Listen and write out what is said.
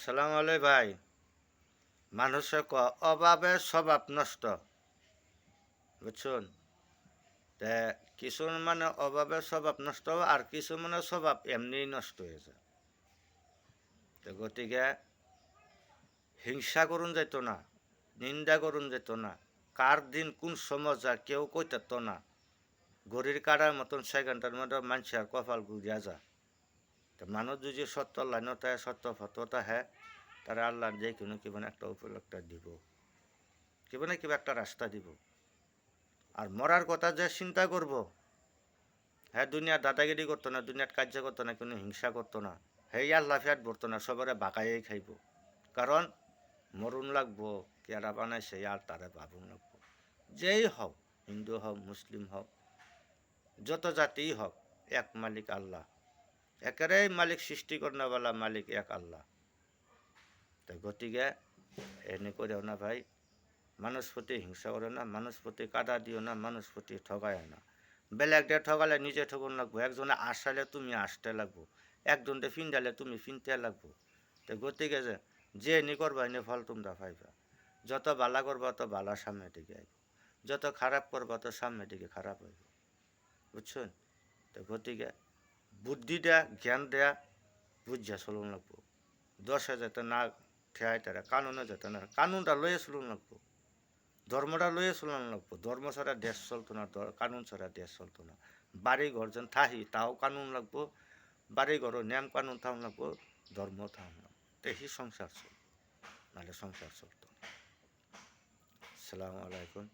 সালাম আলাই ভাই। মানুষে অভাবে স্বভাব নষ্ট, বুঝছেন? তে কিছু মানে অভাবে স্বভাব নষ্ট হবে, আর কিছু মানে স্বভাব এমনিই নষ্ট হয়ে যায়। তো গতিকে হিংসা করুন যেত না, নিন্দা করুন যেত না, কার দিন কোন সময় যা কেউ কইতাত না। ঘড়ির কাটার মতন সেকেন্ডের মধ্যে মানুষের কপাল গুড়িয়া যা। তো মানুষ যদি সত্য লাইনতা সত্য ফততা হ্যাঁ, তারা আল্লাহ যে কোনো কিবা একটা উপলক্ষটা দিব, কিবা না কিবা একটা রাস্তা দিব। আর মরার কথা যে চিন্তা করব, হ্যাঁ দুনিয়ার দাদাগিরি করতো না, দুনিয়ার কার্য করতো না, কোনো হিংসা করতো না, হেই আল্লাহ ফ্যাট ভরতো না, সবারে বাঁকাইয়াই খাইব। কারণ মরুন লাগবো, কেরা বানাইছে আর তারা ভাবুন লাগবো। যেই হোক, হিন্দু হোক, মুসলিম হোক, যত জাতিই হোক, এক মালিক আল্লাহ। একেবারেই মালিক সৃষ্টি করনেওয়ালা মালিক এক আল্লাহ। তাই গতিকে এনে করেও না ভাই, মানুষ প্রতি হিংসা করে না, মানুষ প্রতি কাদা দিও না, মানুষ প্রতি ঠগায় না। বেলেগ ডে ঠগালে নিজে ঠগুন লাগবো, একজনে আসালে তুমি আসতে লাগবো, একজনকে ফিন্দালে তুমি ফিনতে লাগবো। তো গতিকে যে নি করবা এনে ফল তোমরা পাইবা। যত বালা করবা তত বালা সামনের দিকে আইব, যত খারাপ করবা তো সামনের দিকে খারাপ হইব, বুঝছেন? তো গতিকে বুদ্ধি দেয়া জ্ঞান দেয়া বুঝিয়া চলুন লাগবো। দশে যাতে না ঠেয়াই তারা, কানুনে যাতে না, কানুনটা লইয়ে চলুন লাগবো, ধর্মটা লইয়ে চলানো লাগবো। ধর্ম ছাড়া দেশ চলতো না, কানুন ছাড়া দেশ চলতো না। বাড়ি ঘর যেন থাহি তাও কানুন লাগবো, বাড়ি ঘরও নিয়ম কানুন থাকুন লাগবো, ধর্ম থাকুন লাগবো, তেহি সংসার চলবো, নাহলে সংসার চলতো না। আসসালামু আলাইকুম।